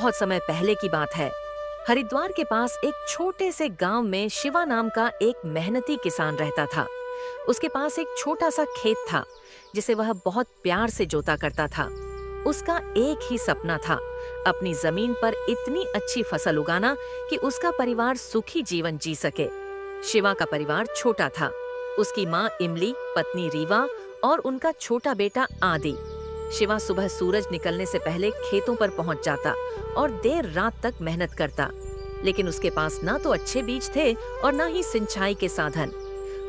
बहुत समय पहले की बात है। हरिद्वार के पास एक छोटे से गांव में शिवा नाम का एक मेहनती किसान रहता था। उसके पास एक छोटा सा खेत था जिसे वह बहुत प्यार से जोता करता था। उसका एक ही सपना था, अपनी जमीन पर इतनी अच्छी फसल उगाना कि उसका परिवार सुखी जीवन जी सके। शिवा का परिवार छोटा था। उसकी माँ इमली, पत्नी रीवा और उनका छोटा बेटा आदि। शिवा सुबह सूरज निकलने से पहले खेतों पर पहुंच जाता और देर रात तक मेहनत करता, लेकिन उसके पास ना तो अच्छे बीज थे और ना ही सिंचाई के साधन।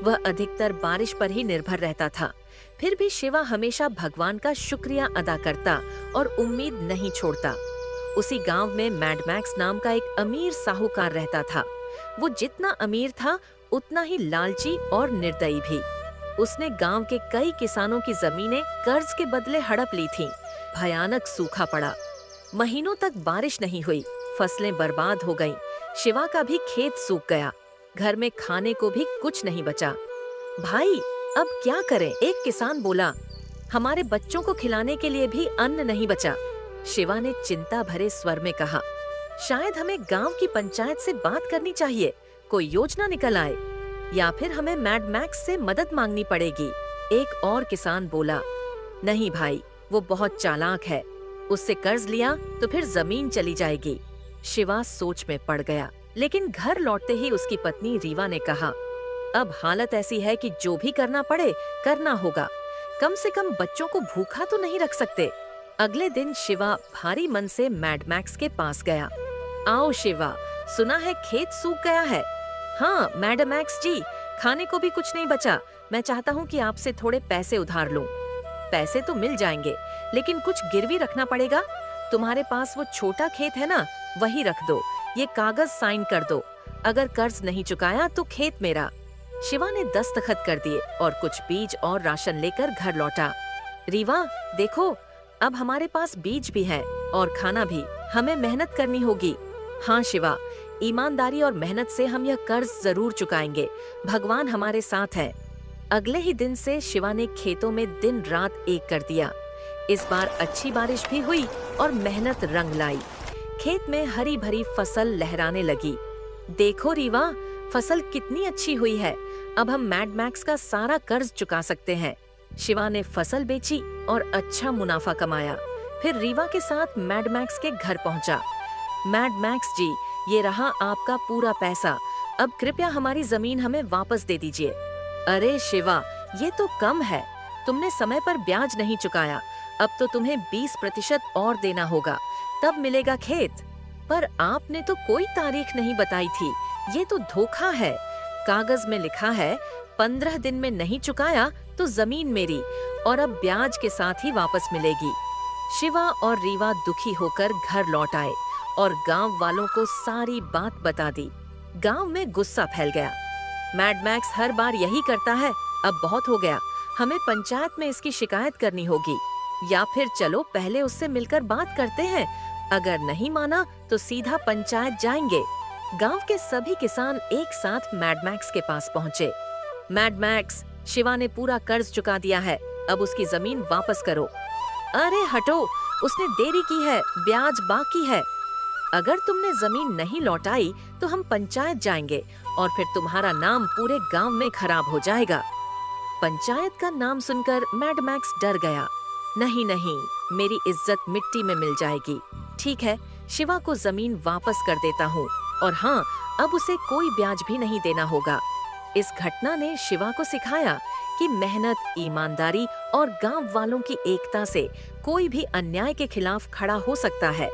वह अधिकतर बारिश पर ही निर्भर रहता था। फिर भी शिवा हमेशा भगवान का शुक्रिया अदा करता और उम्मीद नहीं छोड़ता। उसी गांव में मैड मैक्स नाम का एक अमीर साहूकार रहता था। वो जितना अमीर था उतना ही लालची और निर्दयी भी। उसने गांव के कई किसानों की जमीनें कर्ज के बदले हड़प ली थीं। भयानक सूखा पड़ा, महीनों तक बारिश नहीं हुई, फसलें बर्बाद हो गईं। शिवा का भी खेत सूख गया, घर में खाने को भी कुछ नहीं बचा। भाई, अब क्या करें? एक किसान बोला। हमारे बच्चों को खिलाने के लिए भी अन्न नहीं बचा। शिवा ने चिंता भरे स्वर में कहा, शायद हमें गांव की पंचायत से बात करनी चाहिए, कोई योजना निकल आए, या फिर हमें मैड मैक्स से मदद मांगनी पड़ेगी। एक और किसान बोला, नहीं भाई, वो बहुत चालाक है, उससे कर्ज लिया तो फिर जमीन चली जाएगी। शिवा सोच में पड़ गया, लेकिन घर लौटते ही उसकी पत्नी रीवा ने कहा, अब हालत ऐसी है कि जो भी करना पड़े करना होगा, कम से कम बच्चों को भूखा तो नहीं रख सकते। अगले दिन शिवा भारी मन से मैड मैक्स के पास गया। आओ शिवा, सुना है खेत सूख गया है। हाँ मैडम मैक्स जी, खाने को भी कुछ नहीं बचा। मैं चाहता हूँ कि आपसे थोड़े पैसे उधार लूं। पैसे तो मिल जाएंगे, लेकिन कुछ गिरवी रखना पड़ेगा। तुम्हारे पास वो छोटा खेत है ना, वही रख दो। ये कागज साइन कर दो। अगर कर्ज नहीं चुकाया तो खेत मेरा। शिवा ने दस्तखत कर दिए और कुछ बीज और राशन लेकर घर लौटा। रीवा, देखो, अब हमारे पास बीज भी है और खाना भी। हमें मेहनत करनी होगी। हाँ शिवा, ईमानदारी और मेहनत से हम यह कर्ज जरूर चुकाएंगे। भगवान हमारे साथ है। अगले ही दिन से शिवा ने खेतों में दिन रात एक कर दिया। इस बार अच्छी बारिश भी हुई और मेहनत रंग लाई। खेत में हरी भरी फसल लहराने लगी। देखो रीवा, फसल कितनी अच्छी हुई है। अब हम मैड मैक्स का सारा कर्ज चुका सकते हैं। शिवा ने फसल बेची और अच्छा मुनाफा कमाया। फिर रीवा के साथ मैड मैक्स के घर पहुंचा। मैड मैक्स जी, ये रहा आपका पूरा पैसा। अब कृपया हमारी जमीन हमें वापस दे दीजिए। अरे शिवा, ये तो कम है। तुमने समय पर ब्याज नहीं चुकाया। अब तो तुम्हें 20% और देना होगा, तब मिलेगा खेत। पर आपने तो कोई तारीख नहीं बताई थी। ये तो धोखा है। कागज में लिखा है 15 दिन में नहीं चुकाया तो जमीन मेरी, और अब ब्याज के साथ ही वापस मिलेगी। शिवा और रीवा दुखी होकर घर लौट आए और गांव वालों को सारी बात बता दी। गांव में गुस्सा फैल गया। मैड मैक्स हर बार यही करता है, अब बहुत हो गया। हमें पंचायत में इसकी शिकायत करनी होगी, या फिर चलो पहले उससे मिलकर बात करते हैं। अगर नहीं माना तो सीधा पंचायत जाएंगे। गांव के सभी किसान एक साथ मैड मैक्स के पास पहुंचे। मैड मैक्स, शिवा ने पूरा कर्ज चुका दिया है, अब उसकी जमीन वापस करो। अरे हटो, उसने देरी की है, ब्याज बाकी है। अगर तुमने जमीन नहीं लौटाई तो हम पंचायत जाएंगे और फिर तुम्हारा नाम पूरे गांव में खराब हो जाएगा। पंचायत का नाम सुनकर मैड मैक्स डर गया। नहीं नहीं, मेरी इज्जत मिट्टी में मिल जाएगी। ठीक है, शिवा को जमीन वापस कर देता हूँ, और हाँ, अब उसे कोई ब्याज भी नहीं देना होगा। इस घटना ने शिवा को सिखाया कि मेहनत, ईमानदारी और गांव वालों की एकता से कोई भी अन्याय के खिलाफ खड़ा हो सकता है।